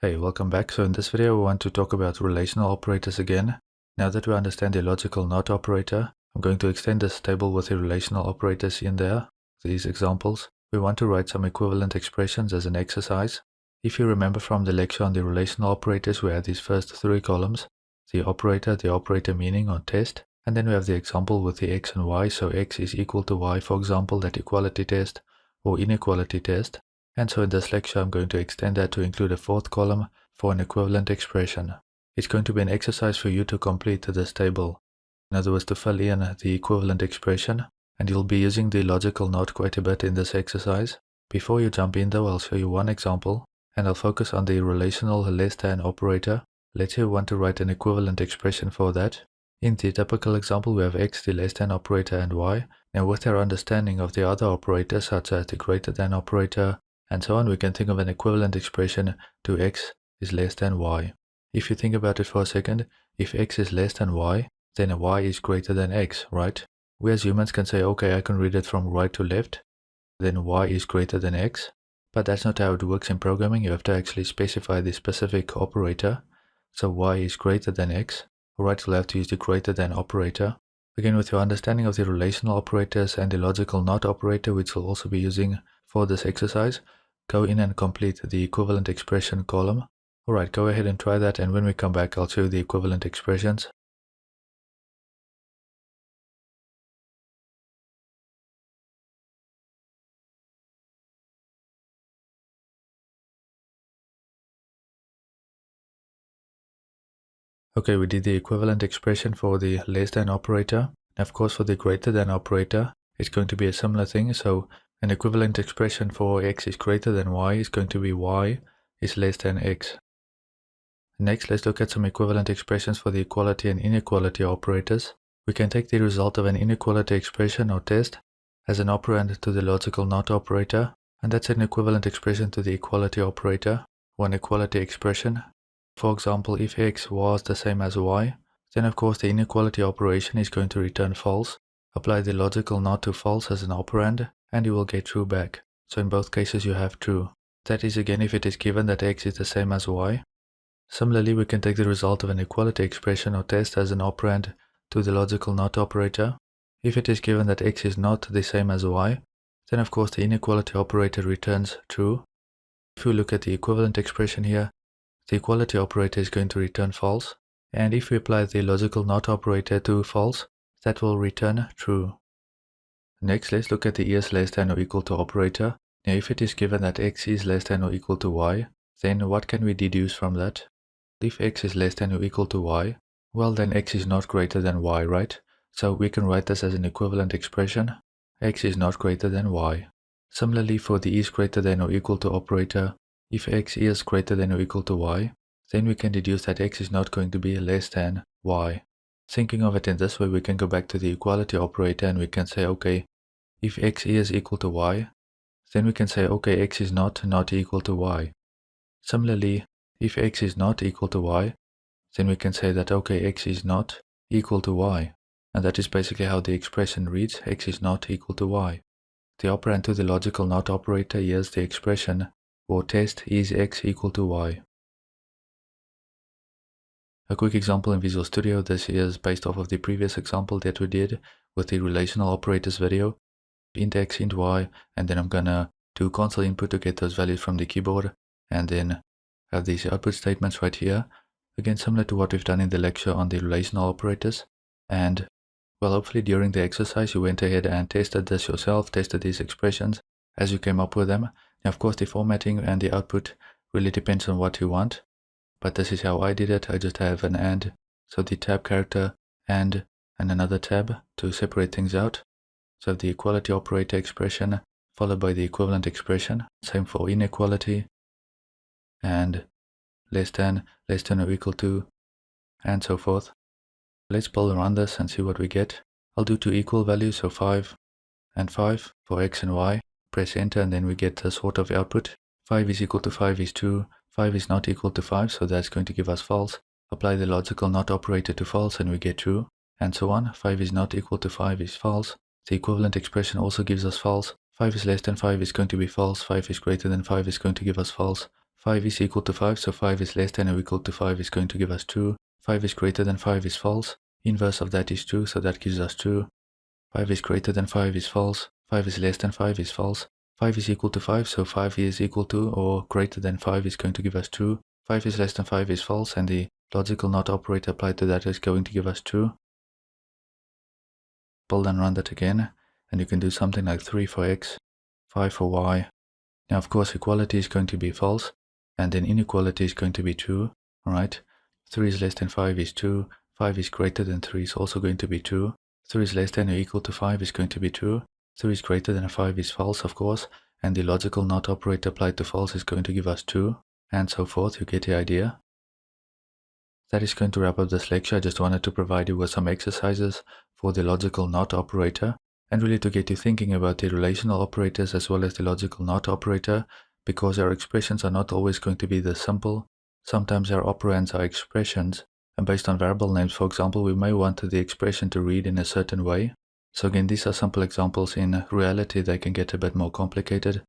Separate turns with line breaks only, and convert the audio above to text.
Hey, welcome back. So in this video, we want to talk about relational operators again. Now that we understand the logical NOT operator, I'm going to extend this table with the relational operators in there, these examples. We want to write some equivalent expressions as an exercise. If you remember from the lecture on the relational operators, we had these first three columns, the operator meaning or test, and then we have the example with the x and y. So x is equal to y, for example, that equality test or inequality test. And so in this lecture, I'm going to extend that to include a fourth column for an equivalent expression. It's going to be an exercise for you to complete this table. In other words, to fill in the equivalent expression, and you'll be using the logical NOT quite a bit in this exercise. Before you jump in though, I'll show you one example, and I'll focus on the relational less than operator. Let's say we want to write an equivalent expression for that. In the typical example, we have x, the less than operator, and y. Now with our understanding of the other operators, such as the greater than operator, and so on, we can think of an equivalent expression to x is less than y. If you think about it for a second, if x is less than y, then y is greater than x, right? We as humans can say, okay, I can read it from right to left, then y is greater than x. But that's not how it works in programming. You have to actually specify the specific operator. So y is greater than x. Right, you'll have to use the greater than operator. Again, with your understanding of the relational operators and the logical NOT operator, which we'll also be using for this exercise, go in and complete the equivalent expression column. Alright, go ahead and try that, and when we come back, I'll show you the equivalent expressions. Okay, we did the equivalent expression for the less than operator. And of course, for the greater than operator, it's going to be a similar thing. So an equivalent expression for x is greater than y is going to be y is less than x. Next, let's look at some equivalent expressions for the equality and inequality operators. We can take the result of an inequality expression or test as an operand to the logical NOT operator, and that's an equivalent expression to the equality operator, or an equality expression. For example, if x was the same as y, then of course the inequality operation is going to return false. Apply the logical NOT to false as an operand, and you will get true back. So in both cases you have true. That is again if it is given that x is the same as y. Similarly, we can take the result of an equality expression or test as an operand to the logical NOT operator. If it is given that x is not the same as y, then of course the inequality operator returns true. If we look at the equivalent expression here, the equality operator is going to return false, and if we apply the logical NOT operator to false, that will return true. Next, let's look at the is less than or equal to operator. Now if it is given that x is less than or equal to y, then what can we deduce from that? If x is less than or equal to y, well then x is not greater than y, right? So we can write this as an equivalent expression. X is not greater than y. Similarly, for the is greater than or equal to operator, if x is greater than or equal to y, then we can deduce that x is not going to be less than y. Thinking of it in this way, we can go back to the equality operator and we can say, okay, if x is equal to y, then we can say, okay, x is not equal to y. Similarly, if x is not equal to y, then we can say that, okay, x is not equal to y. And that is basically how the expression reads, x is not equal to y. The operand to the logical NOT operator is the expression, or test is x equal to y. A quick example in Visual Studio. This is based off of the previous example that we did with the relational operators video. Int x, int y, and then I'm gonna do console input to get those values from the keyboard, and then have these output statements right here. Again, similar to what we've done in the lecture on the relational operators. And well, hopefully during the exercise you went ahead and tested this yourself, tested these expressions as you came up with them. Now, of course, the formatting and the output really depends on what you want, but this is how I did it. I just have an and, so the tab character and another tab to separate things out. So the equality operator expression followed by the equivalent expression. Same for inequality and less than or equal to, and so forth. Let's pull around this and see what we get. I'll do two equal values, so 5 and 5 for x and y. Press enter and then we get a sort of output. 5 is equal to 5 is true, 5 is not equal to 5, so that's going to give us false. Apply the logical NOT operator to false and we get true, and so on. 5 is not equal to 5 is false. The equivalent expression also gives us false. 5 is less than 5 is going to be false, 5 is greater than 5 is going to give us false, 5 is equal to 5, so 5 is less than or equal to 5 is going to give us 2. 5 is greater than 5 is false. Inverse of that is 2, so that gives us 2. 5 is greater than 5 is false. 5 is less than 5 is false. 5 is equal to 5, so 5 is equal to or greater than 5 is going to give us 2. 5 is less than 5 is false, and the logical not operator applied to that is going to give us 2. Build and run that again, and you can do something like 3 for x, 5 for y. Now, of course, equality is going to be false, and then inequality is going to be 2, alright? 3 is less than 5 is 2, 5 is greater than 3 is also going to be 2, 3 is less than or equal to 5 is going to be 2, 3 is greater than 5 is false, of course, and the logical not operator applied to false is going to give us 2, and so forth. You get the idea? That is going to wrap up this lecture. I just wanted to provide you with some exercises for the logical not operator, and really to get you thinking about the relational operators as well as the logical not operator, because our expressions are not always going to be this simple. Sometimes our operands are expressions, and based on variable names, for example, we may want the expression to read in a certain way. So again, these are simple examples. In reality, they can get a bit more complicated.